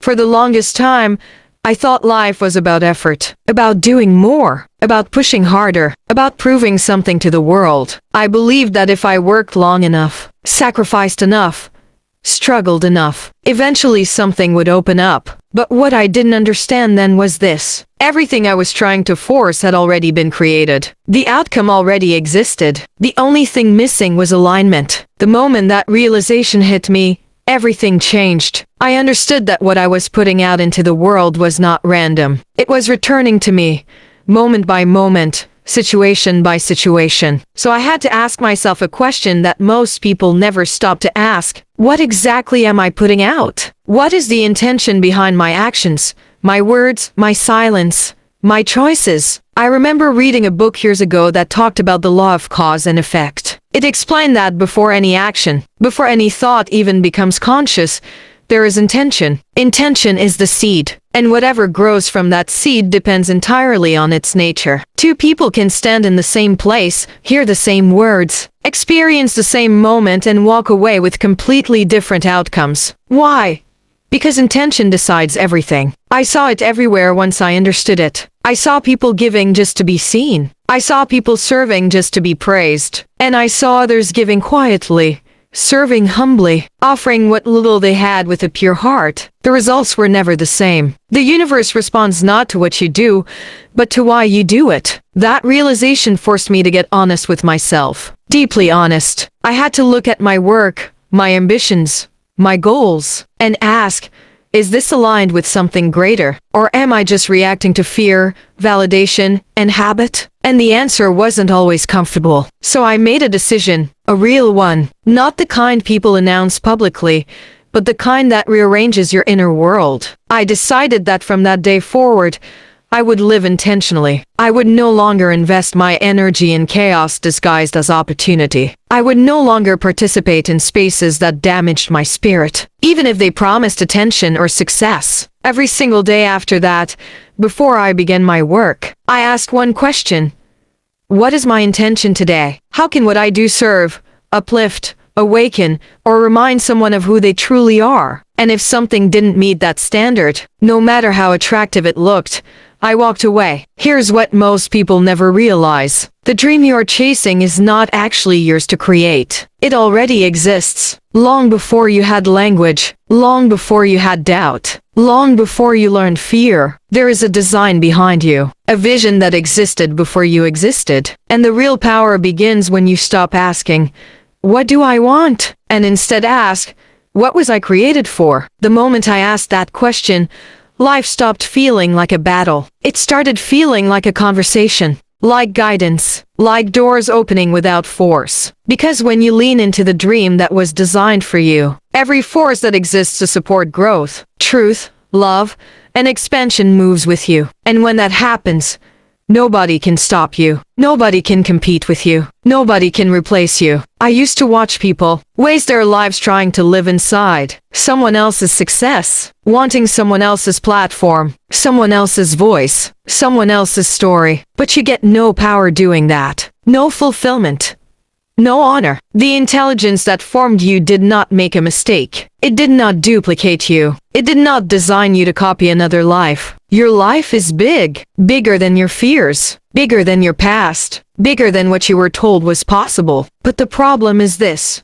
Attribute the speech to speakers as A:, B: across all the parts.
A: For the longest time, I thought life was about effort, about doing more, about pushing harder, about proving something to the world. I believed that if I worked long enough, sacrificed enough, struggled enough, eventually something would open up. But what I didn't understand then was this. Everything I was trying to force had already been created. The outcome already existed. The only thing missing was alignment. The moment that realization hit me, everything changed. I understood that what I was putting out into the world was not random. It was returning to me, moment by moment, situation by situation. So I had to ask myself a question that most people never stop to ask. What exactly am I putting out? What is the intention behind my actions, my words, my silence, my choices? I remember reading a book years ago that talked about the law of cause and effect. It explained that before any action, before any thought even becomes conscious, there is intention. Intention is the seed, and whatever grows from that seed depends entirely on its nature. Two people can stand in the same place, hear the same words, experience the same moment, and walk away with completely different outcomes. Why? Because intention decides everything. I saw it everywhere once I understood it. I saw people giving just to be seen. I saw people serving just to be praised. And I saw others giving quietly, serving humbly, offering what little they had with a pure heart. The results were never the same. The universe responds not to what you do, but to why you do it. That realization forced me to get honest with myself. Deeply honest. I had to look at my work, my ambitions, my goals, and ask, is this aligned with something greater? Or am I just reacting to fear, validation, and habit? And the answer wasn't always comfortable. So I made a decision, a real one. Not the kind people announce publicly, but the kind that rearranges your inner world. I decided that from that day forward, I would live intentionally. I would no longer invest my energy in chaos disguised as opportunity. I would no longer participate in spaces that damaged my spirit, even if they promised attention or success. Every single day after that, before I began my work, I asked one question. What is my intention today? How can what I do serve, uplift, awaken, or remind someone of who they truly are? And if something didn't meet that standard, no matter how attractive it looked, I walked away. Here's what most people never realize. The dream you're chasing is not actually yours to create. It already exists. Long before you had language, long before you had doubt, long before you learned fear, there is a design behind you. A vision that existed before you existed. And the real power begins when you stop asking, what do I want? And instead ask, what was I created for? The moment I asked that question, life stopped feeling like a battle. It started feeling like a conversation, like guidance, like doors opening without force. Because when you lean into the dream that was designed for you, every force that exists to support growth, truth, love, and expansion moves with you. And when that happens, nobody can stop you. Nobody can compete with you. Nobody can replace you. I used to watch people waste their lives trying to live inside someone else's success, wanting someone else's platform, someone else's voice, someone else's story. But you get no power doing that. No fulfillment. No honor. The intelligence that formed you did not make a mistake. It did not duplicate you. It did not design you to copy another life. Your life is big. Bigger than your fears. Bigger than your past. Bigger than what you were told was possible. But the problem is this.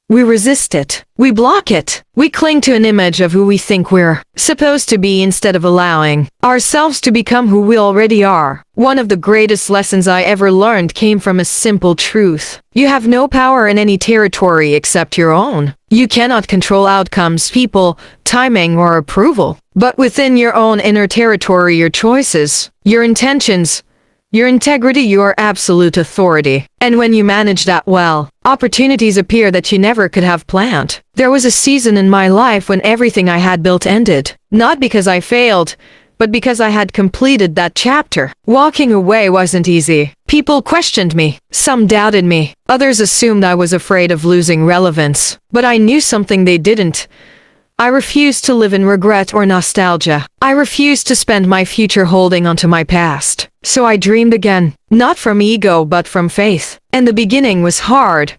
A: We resist it. We block it. We cling to an image of who we think we're supposed to be instead of allowing ourselves to become who we already are. One of the greatest lessons I ever learned came from a simple truth. You have no power in any territory except your own. You cannot control outcomes, people, timing, or approval. But within your own inner territory, your choices, your intentions, your integrity, your absolute authority. And when you manage that well, opportunities appear that you never could have planned. There was a season in my life when everything I had built ended. Not because I failed, but because I had completed that chapter. Walking away wasn't easy. People questioned me. Some doubted me. Others assumed I was afraid of losing relevance. But I knew something they didn't. I refused to live in regret or nostalgia. I refused to spend my future holding onto my past. So I dreamed again, not from ego but from faith. And the beginning was hard,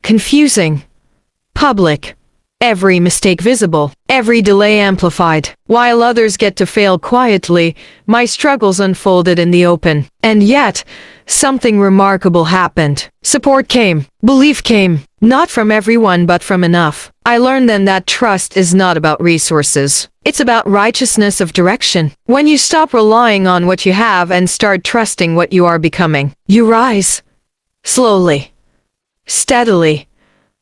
A: confusing, public, every mistake visible, every delay amplified. While others get to fail quietly, my struggles unfolded in the open. And yet, something remarkable happened. Support came, belief came, not from everyone but from enough. I learned then that trust is not about resources. It's about righteousness of direction. When you stop relying on what you have and start trusting what you are becoming, you rise. Slowly. Steadily.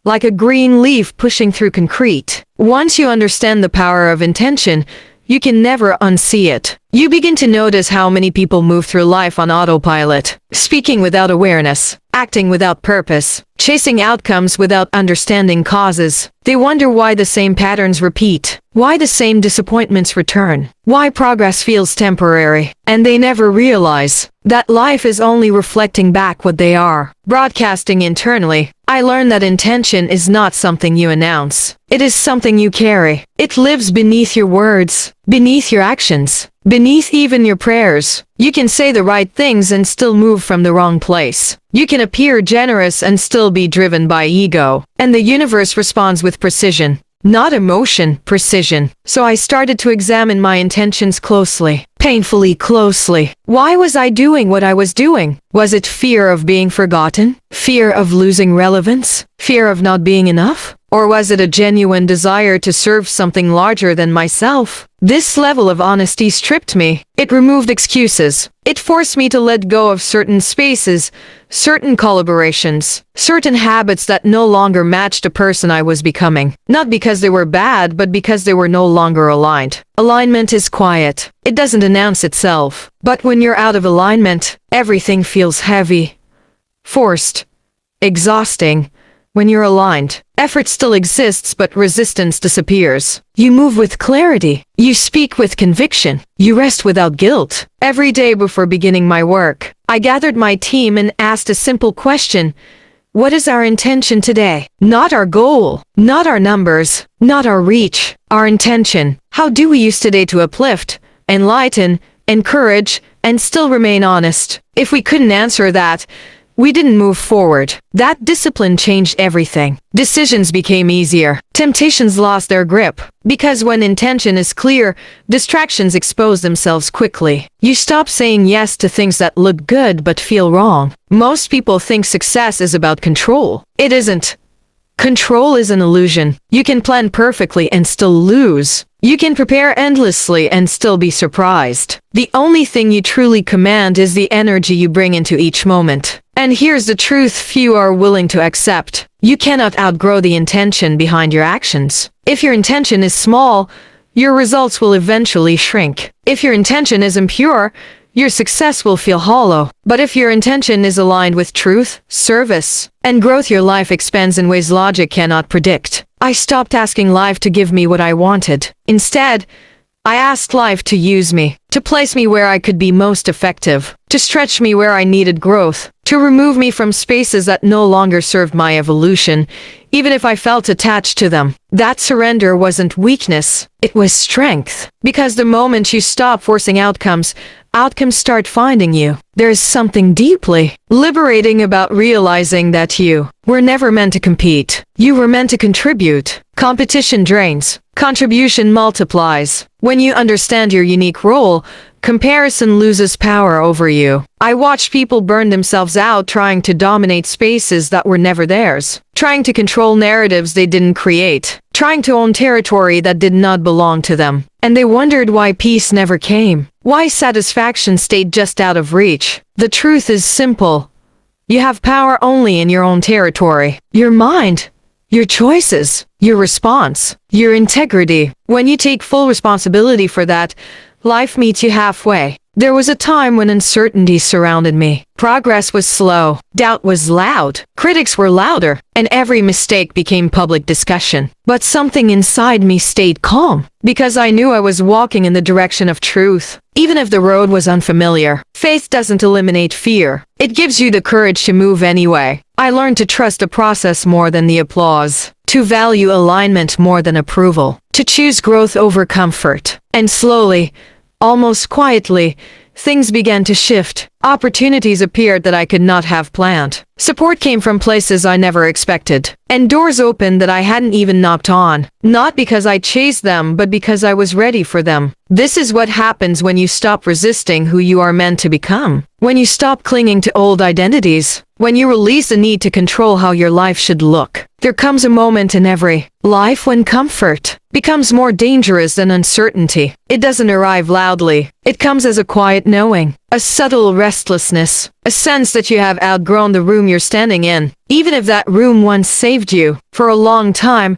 A: Like a green leaf pushing through concrete. Once you understand the power of intention, you can never unsee it. You begin to notice how many people move through life on autopilot, speaking without awareness, acting without purpose, chasing outcomes without understanding causes. They wonder why the same patterns repeat, why the same disappointments return, why progress feels temporary, and they never realize that life is only reflecting back what they are, broadcasting internally. I learned that intention is not something you announce. It is something you carry. It lives beneath your words, beneath your actions, beneath even your prayers. You can say the right things and still move from the wrong place. You can appear generous and still be driven by ego. And the universe responds with precision. Not emotion, precision. So I started to examine my intentions closely, painfully closely. Why was I doing what I was doing? Was it fear of being forgotten? Fear of losing relevance? Fear of not being enough? Or was it a genuine desire to serve something larger than myself? This level of honesty stripped me. It removed excuses. It forced me to let go of certain spaces, certain collaborations, certain habits that no longer matched the person I was becoming. Not because they were bad, but because they were no longer aligned. Alignment is quiet. It doesn't announce itself. But when you're out of alignment, everything feels heavy, forced, exhausting. When you're aligned, effort still exists but resistance disappears. You move with clarity. You speak with conviction. You rest without guilt. Every day before beginning my work, I gathered my team and asked a simple question. What is our intention today? Not our goal, not our numbers, not our reach, our intention. How do we use today to uplift, enlighten, encourage, and still remain honest? If we couldn't answer that, we didn't move forward. That discipline changed everything. Decisions became easier. Temptations lost their grip. Because when intention is clear, distractions expose themselves quickly. You stop saying yes to things that look good but feel wrong. Most people think success is about control. It isn't. Control is an illusion. You can plan perfectly and still lose. You can prepare endlessly and still be surprised. The only thing you truly command is the energy you bring into each moment. And here's the truth few are willing to accept. You cannot outgrow the intention behind your actions. If your intention is small, your results will eventually shrink. If your intention is impure, your success will feel hollow. But if your intention is aligned with truth, service, and growth, your life expands in ways logic cannot predict. I stopped asking life to give me what I wanted. Instead, I asked life to use me, to place me where I could be most effective, to stretch me where I needed growth, to remove me from spaces that no longer served my evolution, even if I felt attached to them. That surrender wasn't weakness, it was strength. Because the moment you stop forcing outcomes start finding you. There's something deeply liberating about realizing that you were never meant to compete. You were meant to contribute. Competition drains. Contribution multiplies. When you understand your unique role, comparison loses power over you. I watched people burn themselves out trying to dominate spaces that were never theirs, trying to control narratives they didn't create, trying to own territory that did not belong to them. And they wondered why peace never came, why satisfaction stayed just out of reach. The truth is simple. You have power only in your own territory. Your mind, your choices, your response, your integrity. When you take full responsibility for that, life meets you halfway. There was a time when uncertainty surrounded me. Progress was slow. Doubt was loud. Critics were louder. And every mistake became public discussion. But something inside me stayed calm. Because I knew I was walking in the direction of truth. Even if the road was unfamiliar. Faith doesn't eliminate fear. It gives you the courage to move anyway. I learned to trust the process more than the applause. To value alignment more than approval. To choose growth over comfort. And slowly, almost quietly, things began to shift. Opportunities appeared that I could not have planned. Support came from places I never expected, and doors opened that I hadn't even knocked on. Not because I chased them, but because I was ready for them. This is what happens when you stop resisting who you are meant to become. When you stop clinging to old identities. When you release the need to control how your life should look. There comes a moment in every life when comfort becomes more dangerous than uncertainty. It doesn't arrive loudly. It comes as a quiet knowing, a subtle restlessness, a sense that you have outgrown the room you're standing in. Even if that room once saved you, for a long time,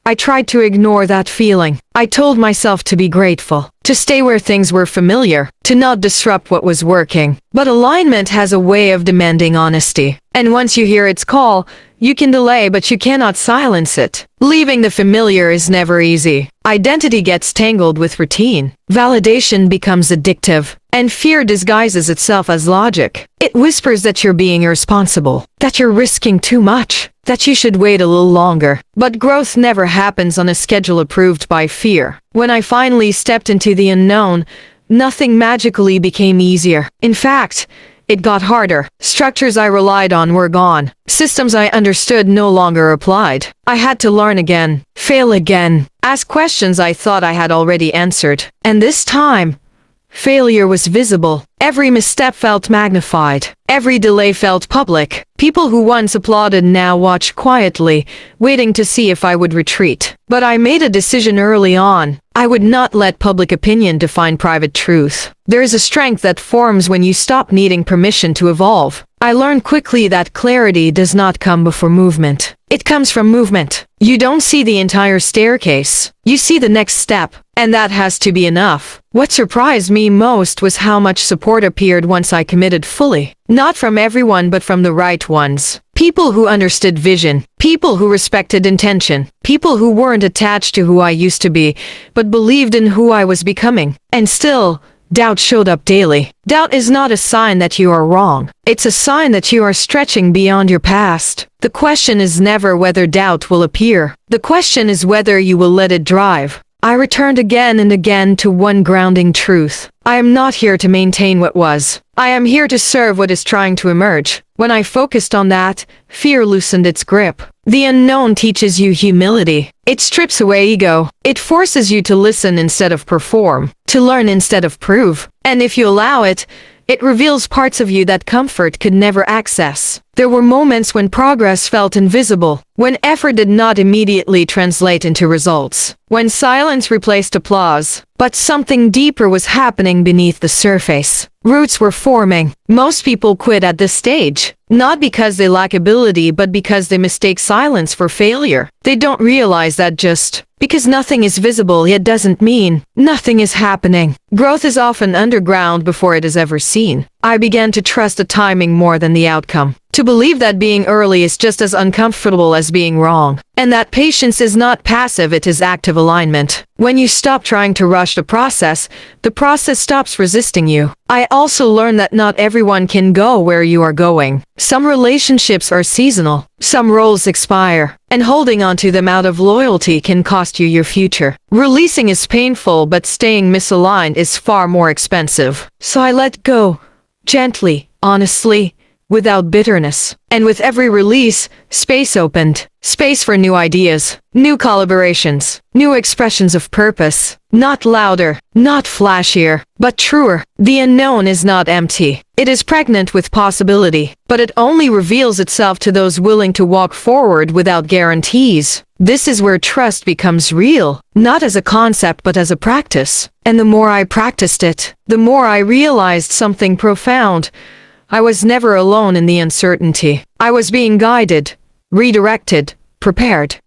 A: I tried to ignore that feeling. I told myself to be grateful, to stay where things were familiar, to not disrupt what was working. But alignment has a way of demanding honesty. And once you hear its call, you can delay, but you cannot silence it. Leaving the familiar is never easy. Identity gets tangled with routine. Validation becomes addictive. And fear disguises itself as logic. It whispers that you're being irresponsible, that you're risking too much, that you should wait a little longer. But growth never happens on a schedule approved by fear. When I finally stepped into the unknown, nothing magically became easier. In fact, it got harder. Structures I relied on were gone. Systems I understood no longer applied. I had to learn again, fail again, ask questions I thought I had already answered. And this time, failure was visible. Every misstep felt magnified. Every delay felt public. People who once applauded now watched quietly, waiting to see if I would retreat. But I made a decision early on. I would not let public opinion define private truth. There is a strength that forms when you stop needing permission to evolve. I learned quickly that clarity does not come before movement. It comes from movement. You don't see the entire staircase. You see the next step, and that has to be enough. What surprised me most was how much support appeared once I committed fully. Not from everyone, but from the right ones. People who understood vision. People who respected intention. People who weren't attached to who I used to be, but believed in who I was becoming. And still, doubt showed up daily. Doubt is not a sign that you are wrong. It's a sign that you are stretching beyond your past. The question is never whether doubt will appear. The question is whether you will let it drive. I returned again and again to one grounding truth. I am not here to maintain what was. I am here to serve what is trying to emerge. When I focused on that, fear loosened its grip. The unknown teaches you humility. It strips away ego. It forces you to listen instead of perform, to learn instead of prove. And if you allow it, it reveals parts of you that comfort could never access. There were moments when progress felt invisible, when effort did not immediately translate into results, when silence replaced applause. But something deeper was happening beneath the surface. Roots were forming. Most people quit at this stage, not because they lack ability, but because they mistake silence for failure. They don't realize that just because nothing is visible yet doesn't mean nothing is happening. Growth is often underground before it is ever seen. I began to trust the timing more than the outcome. To believe that being early is just as uncomfortable as being wrong. And that patience is not passive, it is active alignment. When you stop trying to rush the process stops resisting you. I also learned that not everyone can go where you are going. Some relationships are seasonal. Some roles expire. And holding on to them out of loyalty can cost you your future. Releasing is painful, but staying misaligned is far more expensive. So I let go. Gently, honestly, without bitterness. And with every release, space opened. Space for new ideas, new collaborations, new expressions of purpose. Not louder, not flashier, but truer. The unknown is not empty. It is pregnant with possibility, but it only reveals itself to those willing to walk forward without guarantees. This is where trust becomes real, not as a concept but as a practice. And the more I practiced it, the more I realized something profound. I was never alone in the uncertainty. I was being guided, redirected, prepared.